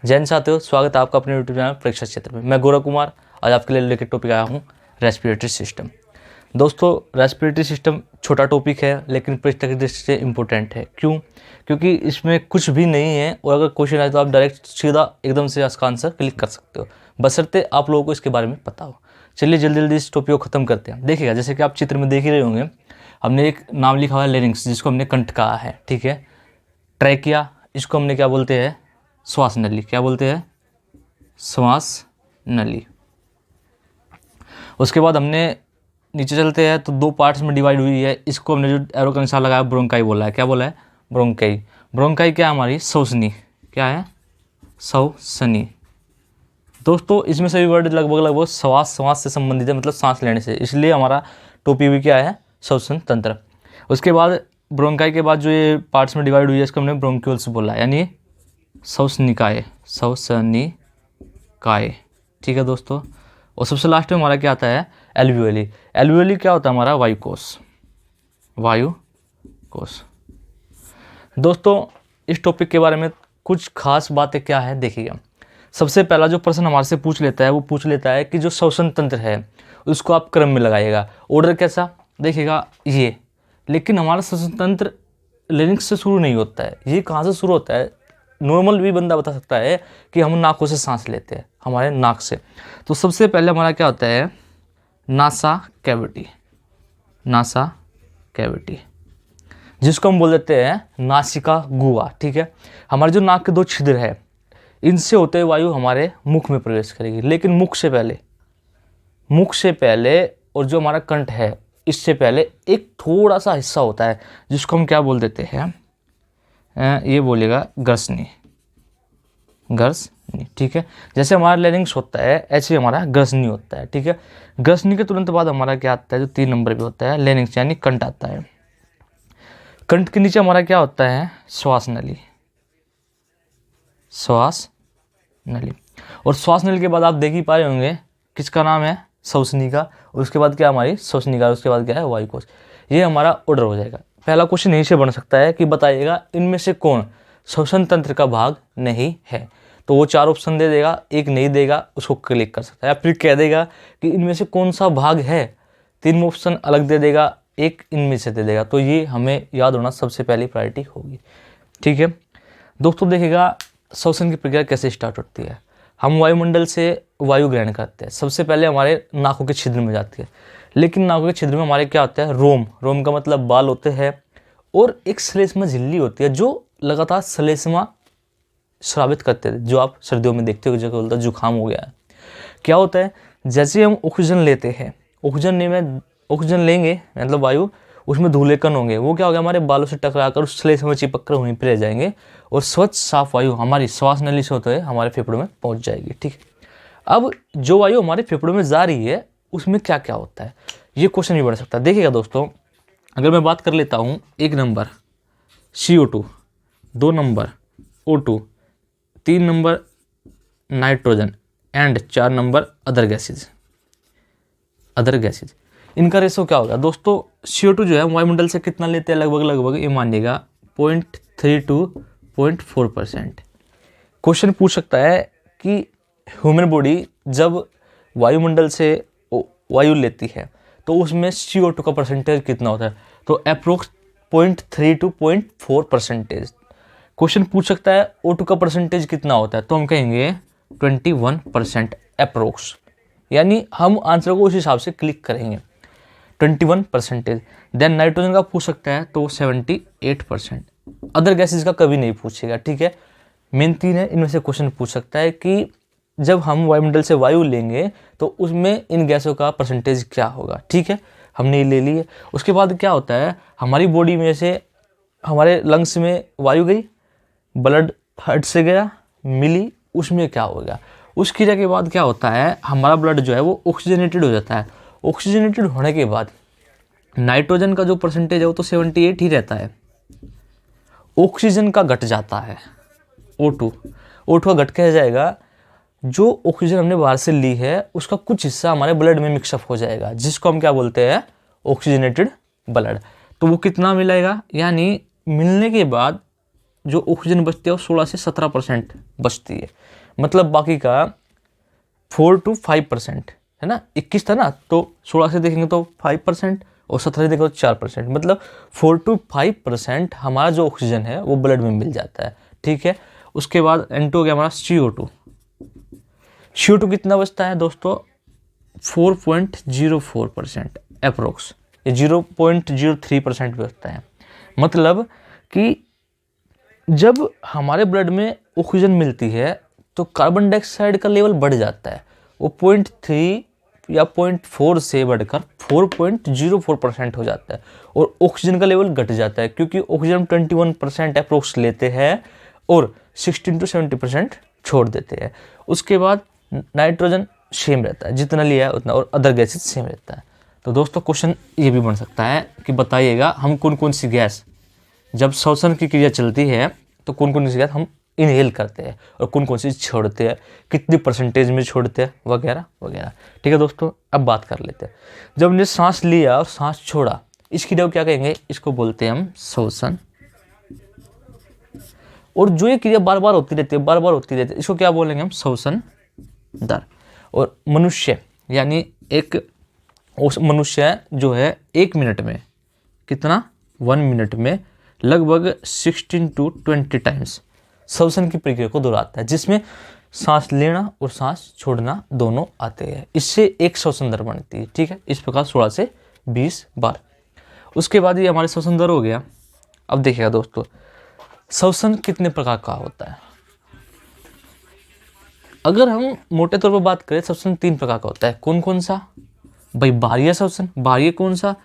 जैन साथियों, स्वागत है आपका अपने यूट्यूब चैनल परीक्षा क्षेत्र में। मैं गौरव कुमार आज आपके लिए लेकर टॉपिक आया हूँ रेस्पिरेटरी सिस्टम। दोस्तों, रेस्पिरेटरी सिस्टम छोटा टॉपिक है लेकिन परीक्षा की दृष्टि से इम्पोर्टेंट है। क्यों? क्योंकि इसमें कुछ भी नहीं है और अगर क्वेश्चन आए तो आप डायरेक्ट सीधा एकदम से इसका आंसर क्लिक कर सकते हो, बशर्ते आप लोगों को इसके बारे में पता हो। चलिए जल्दी जल्दी इस टॉपिक को खत्म करते हैं। देखिएगा, जैसे कि आप चित्र में देख ही रहे होंगे, हमने एक नाम लिखा हुआ है लेरिंग्स, जिसको हमने कंठ कहा है। ठीक है। ट्रैकिया, इसको हमने क्या बोलते हैं? श्वास नली। क्या बोलते हैं? श्वास नली। उसके बाद हमने नीचे चलते हैं तो दो पार्ट्स में डिवाइड हुई है। इसको हमने जो एरो का निशान लगाया ब्रोंकाई बोला है। क्या बोला है? ब्रोंकाई। ब्रोंकाई क्या है? हमारी श्वसनी। क्या है? श्वसनी। दोस्तों, इसमें सभी वर्ड लगभग श्वास से संबंधित है, मतलब सांस लेने से, इसलिए हमारा टॉपिक भी क्या है? श्वसन तंत्र। उसके बाद ब्रोंकाई के बाद जो ये पार्ट्स में डिवाइड हुई है इसको हमने ब्रोंक्यूल्स बोला, यानी श्वसनिकाय। श्वसनिकाय। ठीक है दोस्तों। और सबसे लास्ट में हमारा क्या आता है? एल्वियोली। एल्वियोली क्या होता है? हमारा वायुकोश। वायुकोश। दोस्तों, इस टॉपिक के बारे में कुछ खास बातें क्या है देखिएगा। सबसे पहला जो प्रश्न हमारे से पूछ लेता है वो पूछ लेता है कि जो श्वसन तंत्र है उसको आप क्रम में लगाइएगा। ऑर्डर कैसा? देखिएगा ये। लेकिन हमारा श्वसन तंत्र लेरिंक्स से शुरू नहीं होता है। ये कहाँ से शुरू होता है? नॉर्मल भी बंदा बता सकता है कि हम नाकों से सांस लेते हैं, हमारे नाक से। तो सबसे पहले हमारा क्या होता है? NASA cavity. नासा कैविटी, जिसको हम बोल देते हैं नासिका गुहा। ठीक है। हमारे जो नाक के दो छिद्र है, इनसे होते हुए वायु हमारे मुख में प्रवेश करेगी। लेकिन मुख से पहले और जो हमारा कंठ है इससे पहले एक थोड़ा सा हिस्सा होता है जिसको हम क्या बोल देते हैं? ये बोलेगा ग्रसनी। ग्रसनी। ठीक है। जैसे हमारा लेरिंग्स होता है ऐसे हमारा ग्रसनी होता है। ठीक है। ग्रसनी के तुरंत बाद हमारा क्या आता है? जो 3 नंबर पे होता है लेरिंग्स, यानी कंठ आता है। कंठ के नीचे हमारा क्या होता है? श्वास नली। श्वास नली। और श्वास नली के बाद आप देख ही पा रहे होंगे किसका नाम है? श्वसनिका। और उसके बाद क्या हमारी? श्वसनिका। उसके बाद क्या है? वायुकोश। ये हमारा ऑर्डर हो जाएगा। पहला क्वेश्चन यहीं से बन सकता है कि बताइएगा इनमें से कौन श्वसन तंत्र का भाग नहीं है। तो वो 4 ऑप्शन दे देगा, एक नहीं देगा, उसको क्लिक कर सकता है। या फिर कह देगा कि इनमें से कौन सा भाग है, 3 ऑप्शन अलग दे देगा, एक इनमें से दे देगा। तो ये हमें याद होना सबसे पहली प्रायोरिटी होगी। ठीक है दोस्तों, देखिएगा श्वसन की प्रक्रिया कैसे स्टार्ट होती है। हम वायुमंडल से वायु ग्रहण करते हैं। सबसे पहले हमारे नाकों के छिद्र में जाती है, लेकिन नाकों के छिद्र में हमारे क्या होता है? रोम। रोम का मतलब बाल होते हैं, और एक श्लेष्मा झिल्ली होती है जो लगातार श्लेष्मा स्रावित करते हैं, जो आप सर्दियों में देखते हो जगह बोलता है जुकाम हो गया है। क्या होता है? जैसे हम ऑक्सीजन लेते हैं, ऑक्सीजन लेंगे मतलब वायु, उसमें धूले कण होंगे, वो क्या होगा? हमारे बालों से टकराकर उस श्लेष्मा में चिपक कर वहीं पर रह जाएंगे और स्वच्छ साफ वायु हमारी श्वास नली से होते हुए हमारे फेफड़ों में पहुंच जाएगी। ठीक है। अब जो वायु हमारे फेफड़ों में जा रही है उसमें क्या क्या होता है, ये क्वेश्चन भी बढ़ सकता है। देखिएगा दोस्तों, अगर मैं बात कर लेता हूँ 1 number CO2, 2 number O2, 3 number nitrogen and 4 number other gases. इनका रेशो क्या होगा? दोस्तों, CO2 जो है वायुमंडल से कितना लेते हैं? लगभग ये मानिएगा 0.3 to 0.4%। क्वेश्चन पूछ सकता है कि ह्यूमन बॉडी जब वायुमंडल से वायु लेती है तो उसमें CO2 का परसेंटेज कितना होता है? तो अप्रोक्स 0.3 to 0.4%। क्वेश्चन पूछ सकता है O2 का परसेंटेज कितना होता है? तो हम कहेंगे 21% अप्रोक्स, यानी हम आंसर को उस हिसाब से क्लिक करेंगे 21%। देन नाइट्रोजन का पूछ सकता है तो 78%। अदर गैसेज का कभी नहीं पूछेगा। ठीक है। मेन 3 है, इनमें से क्वेश्चन पूछ सकता है कि जब हम वायुमंडल से वायु लेंगे तो उसमें इन गैसों का परसेंटेज क्या होगा। ठीक है, हमने ये ले ली है। उसके बाद क्या होता है? हमारी बॉडी में से हमारे लंग्स में वायु गई, ब्लड हार्ट से गया, मिली, उसमें क्या होगा? उस क्रिया के बाद क्या होता है? हमारा ब्लड जो है वो ऑक्सीजनेटेड हो जाता है। ऑक्सीजनेटेड होने के बाद नाइट्रोजन का जो परसेंटेज है वो तो 78 ही रहता है। ऑक्सीजन का घट जाता है O2 का घट के जाएगा। जो ऑक्सीजन हमने बाहर से ली है उसका कुछ हिस्सा हमारे ब्लड में मिक्सअप हो जाएगा, जिसको हम क्या बोलते हैं? Oxygenated blood. तो वो कितना मिलेगा? यानी मिलने के बाद जो ऑक्सीजन बचती है वो 16 से 17% बचती है। मतलब बाकी का 4 to 5% है ना, 21 था ना, तो 16 से देखेंगे तो 5% और 17 से देखेंगे तो 4%, मतलब 4 to 5% हमारा जो ऑक्सीजन है वो ब्लड में मिल जाता है। ठीक है, उसके बाद N2 हो गया हमारा CO2। CO2 कितना बचता है दोस्तों? 4.04% अप्रोक्स, ये 0.03% बचता है। मतलब कि जब हमारे ब्लड में ऑक्सीजन मिलती है तो कार्बन डाइऑक्साइड का लेवल बढ़ जाता है, वो 0.3 या 0.4 से बढ़कर 4.04% हो जाता है, और ऑक्सीजन का लेवल घट जाता है क्योंकि ऑक्सीजन 21% अप्रोक्स लेते हैं और 16 to 70% छोड़ देते हैं। उसके बाद नाइट्रोजन सेम रहता है, जितना लिया है उतना, और अदर गैसेस सेम रहता है। तो दोस्तों क्वेश्चन ये भी बन सकता है कि बताइएगा हम कौन कौन सी गैस जब श्वसन की क्रिया चलती है तो कौन कौन सी गैस हम इनहेल करते हैं और कौन कौन सी छोड़ते हैं, कितनी परसेंटेज में छोड़ते हैं, वगैरह वगैरह। ठीक है दोस्तों, अब बात कर लेते हैं। जब हमने सांस लिया और सांस छोड़ा, इस क्रिया को क्या कहेंगे? इसको बोलते हैं हम श्वसन। और जो ये क्रिया बार बार होती रहती है, बार बार होती रहती है, इसको क्या बोलेंगे हम? श्वसन दर। और मनुष्य यानी एक मनुष्य जो है 1 मिनट में कितना? 1 मिनट में लगभग 16 to 20 टाइम्स श्वसन की प्रक्रिया को दोहराता है, जिसमें सांस लेना और सांस छोड़ना दोनों आते हैं। इससे एक श्वसन दर बनती है। ठीक है, इस प्रकार 16 से 20 बार। उसके बाद ये हमारे श्वसन दर हो गया। अब देखिएगा दोस्तों, श्वसन कितने प्रकार का होता है? अगर हम मोटे तौर पर बात करें, श्वसन 3 प्रकार का होता है। कौन कौन सा भाई? बाह्य श्वसन। बाह्य कौन सा?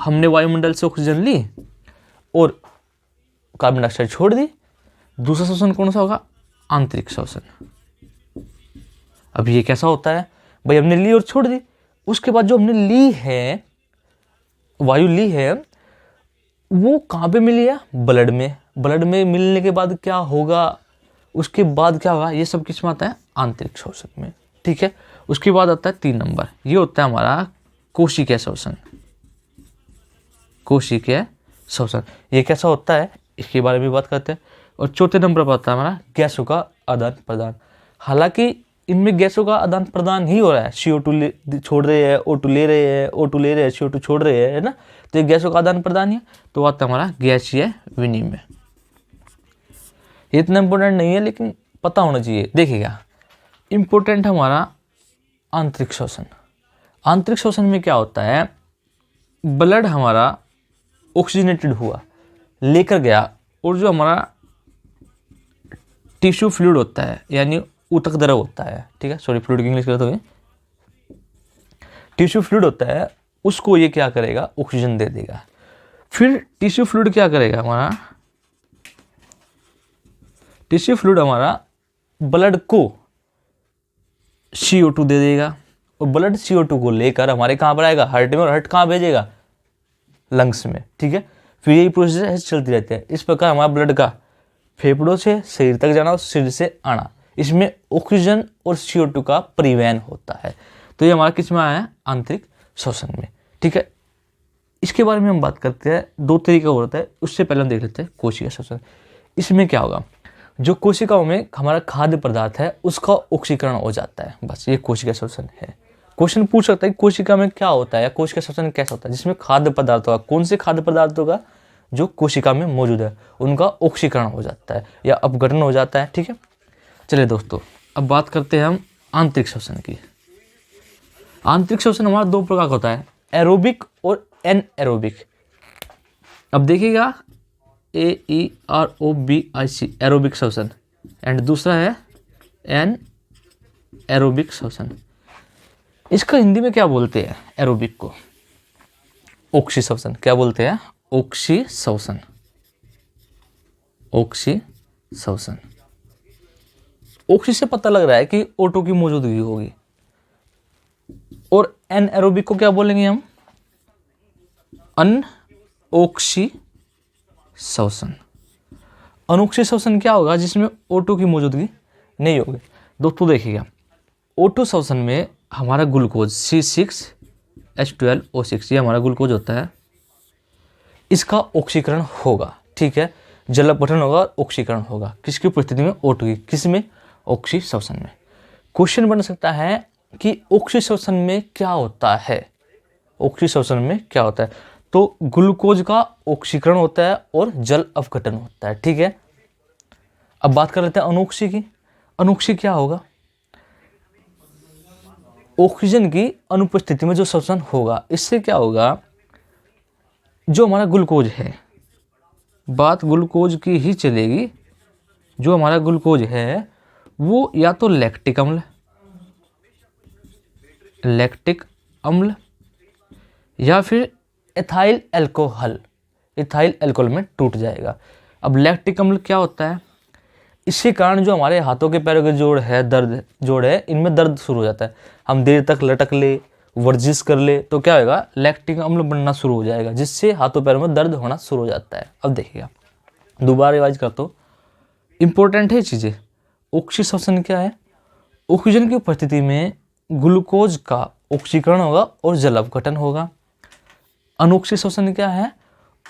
हमने वायुमंडल से ऑक्सीजन ली और कार्बन डाइऑक्साइड छोड़ दी। दूसरा श्वसन कौन सा होगा? आंतरिक श्वसन। अब ये कैसा होता है भाई? हमने ली और छोड़ दी, उसके बाद जो हमने ली है, वायु ली है, वो कहाँ पे मिली है? ब्लड में। ब्लड में मिलने के बाद क्या होगा? उसके बाद क्या होगा? ये सब किस में आता है? आंतरिक श्वसन में। ठीक है, उसके बाद आता है 3 नंबर, ये होता है हमारा कोशिकीय श्वसन। कोशिकीय श्वसन ये कैसा होता है, इसके बारे में बात करते हैं। और चौथे नंबर पर आता है हमारा गैसों का आदान प्रदान। हालांकि इनमें गैसों का आदान प्रदान ही हो रहा है, CO2 छोड़ रहे हैं, O2 ले रहे हैं, O2 ले रहे हैं, CO2 छोड़ रहे हैं, है ना, तो ये गैसों का आदान प्रदान ही है। तो आता है हमारा गैसीय विनिमय। ये इतना इंपॉर्टेंट नहीं है लेकिन पता होना चाहिए। देखिएगा, इंपॉर्टेंट हमारा आंतरिक श्वसन। आंतरिक श्वसन में क्या होता है? ब्लड हमारा ऑक्सीजनेटेड हुआ, लेकर गया, और जो हमारा टिश्यू फ्लूइड होता है यानी ऊतक द्रव होता है, ठीक है, सॉरी फ्लूइड की इंग्लिश करते हुए, टिश्यू फ्लूइड होता है, उसको ये क्या करेगा? ऑक्सीजन दे देगा। फिर टिश्यू फ्लूइड क्या करेगा? हमारा टिश्यू फ्लूइड हमारा ब्लड को CO2 दे देगा, और ब्लड CO2 को लेकर हमारे कहाँ पर आएगा? हार्ट में, और हार्ट कहाँ भेजेगा? लंग्स में। ठीक है, फिर यही प्रोसेस चलती रहती है। इस प्रकार हमारा ब्लड का फेफड़ों से शरीर तक जाना और शरीर से आना, इसमें ऑक्सीजन और CO2 का परिवहन होता है। तो ये हमारा किस में आया है? आंतरिक श्वसन में। ठीक है, इसके बारे में हम बात करते हैं। 2 तरीका होता है, उससे पहले हम देख लेते हैं कोशिकीय श्वसन। इसमें क्या होगा? जो कोशिकाओं में हमारा खाद्य पदार्थ है उसका ऑक्सीकरण हो जाता है, बस ये कोशिकीय श्वसन है। क्वेश्चन पूछ सकता है कोशिका में क्या होता है या कोशिकीय श्वसन कैसा होता है? जिसमें खाद्य पदार्थ होगा। कौन से खाद्य पदार्थ होगा? जो कोशिका में मौजूद है उनका ऑक्सीकरण हो जाता है या अपघटन हो जाता है। ठीक है, चलिए दोस्तों, अब बात करते हैं हम आंतरिक श्वसन की। आंतरिक श्वसन हमारा 2 प्रकार का होता है, एरोबिक और एनएरोबिक। अब देखिएगा, AEROBIC एरोबिक श्वसन, एंड दूसरा है एन एरोबिक श्वसन। इसका हिंदी में क्या बोलते हैं? एरोबिक को ऑक्सी श्वसन। क्या बोलते हैं? ऑक्सी श्वसन। ऑक्सी श्वसन। ऑक्सी से पता लग रहा है कि O2 की मौजूदगी होगी। और एनएरोबिक को क्या बोलेंगे हम? अनऑक्सी श्वसन। अनऑक्सी श्वसन क्या होगा? जिसमें O2 की मौजूदगी नहीं होगी। दोस्तों देखिएगा, O2 श्वसन में हमारा ग्लूकोज C6H12O6 ये हमारा ग्लूकोज होता है, इसका ऑक्सीकरण होगा। ठीक है, जल अपघटन होगा और ऑक्सीकरण होगा। किसकी उपस्थिति में? O2 की। किस में? ऑक्सीश्वसन में। क्वेश्चन बन सकता है कि ऑक्सीश्वसन में क्या होता है, ऑक्सीश्वसन में क्या होता है? तो ग्लूकोज का ऑक्सीकरण होता है और जल अपघटन होता है। ठीक है, अब बात कर लेते हैं अनोक्सी की। अनोक्सी क्या होगा? ऑक्सीजन की अनुपस्थिति में जो श्वसन होगा, इससे क्या होगा, जो हमारा ग्लूकोज है, बात ग्लूकोज की ही चलेगी, जो हमारा ग्लूकोज है वो या तो लैक्टिक अम्ल या फिर एथाइल अल्कोहल में टूट जाएगा। अब लैक्टिक अम्ल क्या होता है? इसके कारण जो हमारे हाथों के पैरों के जोड़ है इनमें दर्द शुरू हो जाता है। हम देर तक लटक ले, वर्जिश कर ले तो क्या होगा, लैक्टिक अम्ल बनना शुरू हो जाएगा, जिससे हाथों पैरों में दर्द होना शुरू हो जाता है। अब देखिएगा, दोबारा रिवाइज करता हूँ, इंपॉर्टेंट है चीज़ें। ऑक्सीश्वसन क्या है? ऑक्सीजन की उपस्थिति में ग्लूकोज का ऑक्सीकरण होगा और जल अपघटन होगा। अनोक्सीश्वसन क्या है?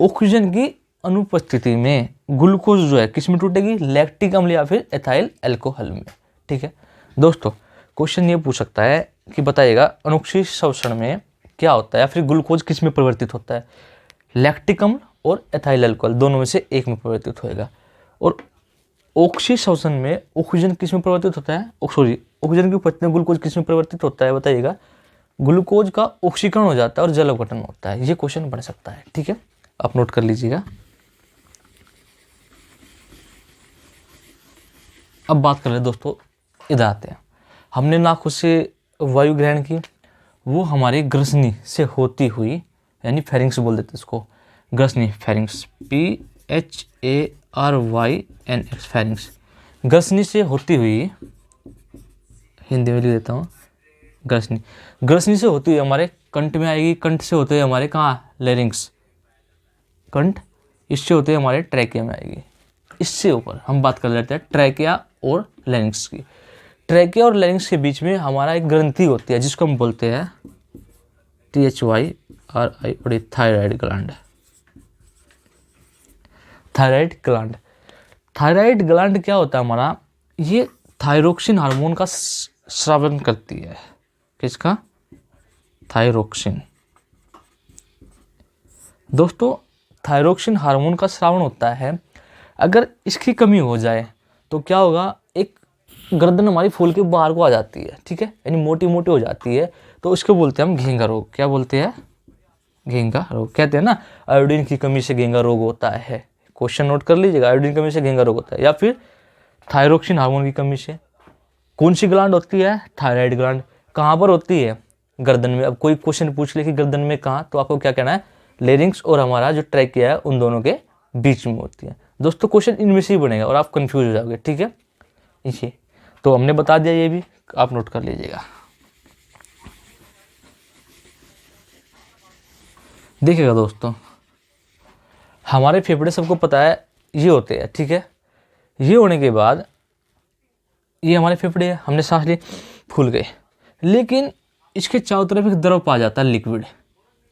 ऑक्सीजन की अनुपस्थिति में ग्लूकोज जो है किस में टूटेगी? लैक्टिक अम्ल या फिर एथाइल अल्कोहल में। ठीक है दोस्तों, क्वेश्चन ये पूछ सकता है कि बताइएगा अनोक्सीश्वसन में क्या होता है, या फिर ग्लूकोज किस में परिवर्तित होता है? लैक्टिक अम्ल और एथाइल अल्कोहल दोनों में से एक में परिवर्तित होएगा। और ऑक्सीश्वसन में ऑक्सीजन किस में परिवर्तित होता है? ऑक्सीजन की उपस्थिति में ग्लूकोज किस में परिवर्तित होता है? बताइएगा, ग्लूकोज का ऑक्सीकरण हो जाता है और जल अपघटन होता है। ये क्वेश्चन बन सकता है। ठीक है, आप नोट कर लीजिएगा। अब बात कर रहे हैं दोस्तों, इधर आते हैं। हमने नाक से वायु ग्रहण की, वो हमारी ग्रसनी से होती हुई, यानी फेरिंग्स बोल देते इसको, ग्रसनी, फेरिंग्स, PHARYNX, फेरिंग्स, ग्रसनी से होती हुई, हिंदी में लिख देता हूँ, ग्रसनी से होती हुई हमारे कंठ में आएगी। कंठ से होते हुए हमारे कहाँ? लेरिंग्स, कंठ, इससे होते हुए हमारे ट्रैकिया में आएगी। इससे ऊपर हम बात कर लेते हैं ट्रैकिया और लेरिंग्स की। ट्रैकिया और लेरिंग्स के बीच में हमारा एक ग्रंथि होती है जिसको हम बोलते हैं THYRI, और थायराइड ग्लैंड। थायराइड ग्लैंड क्या होता है हमारा? ये थायरोक्सिन हार्मोन का स्रावन करती है। किसका? थायरोक्सिन। दोस्तों, थायरोक्सिन हार्मोन का स्रावन होता है। अगर इसकी कमी हो जाए तो क्या होगा, एक गर्दन हमारी फूल के बाहर को आ जाती है। ठीक है, यानी मोटी मोटी हो जाती है, तो इसको बोलते हैं हम घेंगा रोग। क्या बोलते हैं? घेंगा रोग। कहते हैं ना, आयोडीन की कमी से घेंगा रोग होता है। क्वेश्चन नोट कर लीजिएगा, आयोडीन की कमी से घेंगा रोग होता है, या फिर थायरोक्सिन हार्मोन की कमी से। कौन सी ग्लैंड होती है? Thyroid gland. कहाँ पर होती है? गर्दन में। अब कोई क्वेश्चन पूछ ले कि गर्दन में कहाँ, तो आपको क्या कहना है? लेरिंग्स और हमारा जो ट्रैकिया है उन दोनों के बीच में होती है। दोस्तों, क्वेश्चन इनमें से ही बनेगा और आप कंफ्यूज हो जाओगे। ठीक है, इसी तो हमने बता दिया, ये भी आप नोट कर लीजिएगा। देखिएगा दोस्तों, हमारे फेफड़े सबको पता है ये होते हैं। ठीक है, ये होने के बाद ये हमारे फेफड़े हैं, हमने सांस ली, फूल गए, लेकिन इसके चारों तरफ एक द्रव पाया जाता है, लिक्विड।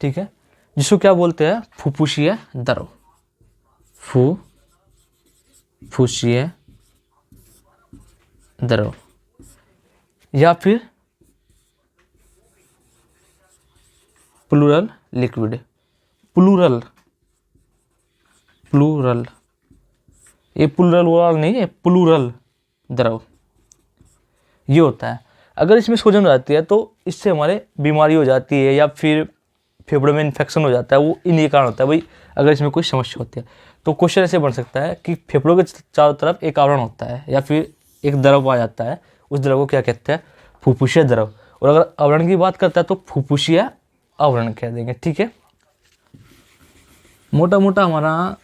ठीक है, जिसको क्या बोलते हैं? फुफ्फुसीय द्रव, फुफ्फुसीय द्रव, या फिर प्लूरल लिक्विड। प्लूरल, ये प्लूरल वाला नहीं है, प्लूरल द्रव ये होता है। अगर इसमें सूजन हो जाती है तो इससे हमारे बीमारी हो जाती है, या फिर फेफड़े में इन्फेक्शन हो जाता है, वो इन्हीं कारण होता है भाई। अगर इसमें कोई समस्या होती है तो क्वेश्चन ऐसे बन सकता है कि फेफड़ों के चारों तरफ एक आवरण होता है, या फिर एक द्रव आ जाता है, उस द्रव को क्या कहते हैं? फुफ्फुसीय द्रव। और अगर आवरण की बात करता है तो फुफ्फुसीय आवरण कह देंगे। ठीक है, मोटा मोटा हमारा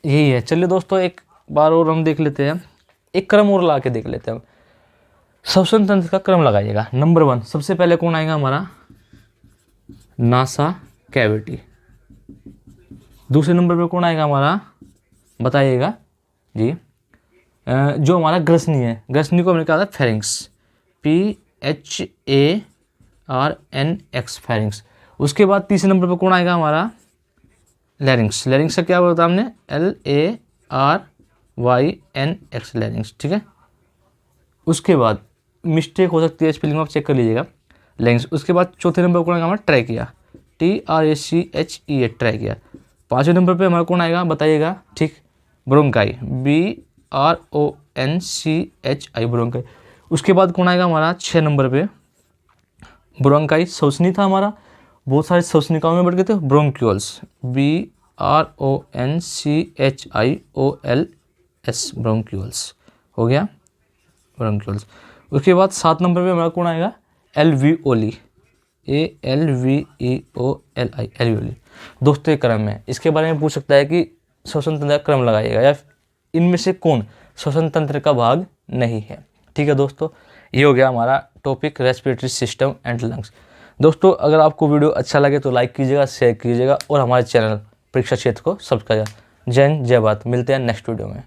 यही है। चलिए दोस्तों, एक बार और हम देख लेते हैं, एक क्रम और ला के देख लेते हैं। श्वसन तंत्र का क्रम लगाइएगा। नंबर 1 सबसे पहले कौन आएगा हमारा? NASA cavity. दूसरे नंबर पे कौन आएगा हमारा? बताइएगा जी। जो हमारा ग्रसनी है, ग्रसनी को हमने कहा था फेरिंग्स, PHARNX, फेरिंग्स। उसके बाद तीसरे नंबर पे कौन आएगा हमारा? लैरिंग्स। लैरिंग्स का क्या बोलता हमने? LARYNX लैरिंग्स, ठीक है। उसके बाद मिस्टेक हो सकती है, स्पेलिंग आप चेक कर लीजिएगा, लैरिंग्स। उसके बाद चौथे नंबर पर कौन आएगा हमारा ट्रैकिया, TRACHEA ट्रैकिया। पाँचवें नंबर पे हमारा कौन आएगा बताइएगा, ठीक, ब्रोंकाई, BRONCHI ब्रोंकाई। उसके बाद कौन आएगा हमारा 6 नंबर पे, ब्रोंकाई श्वसनी था हमारा, बहुत सारे श्वसनिकाओं में बढ़ गए थे, ब्रोंक्यूल्स, BRONCHIOLS ब्रोंक्यूल्स, हो गया ब्रोंक्यूल्स। उसके बाद 7 नंबर पे हमारा कौन आएगा, एल्वियोली, ALVEOLI एल्वियोली। दोस्तों ये क्रम है, इसके बारे में पूछ सकता है कि श्वसन तंत्र का क्रम लगाइएगा या इनमें से कौन श्वसन तंत्र का भाग नहीं है, ठीक है दोस्तों। ये हो गया हमारा topic respiratory system and lungs. दोस्तों अगर आपको वीडियो अच्छा लगे तो लाइक कीजिएगा, शेयर कीजिएगा और हमारे चैनल परीक्षा क्षेत्र को सब्सक्राइब। जय हिंद, जय भारत। मिलते हैं नेक्स्ट वीडियो में।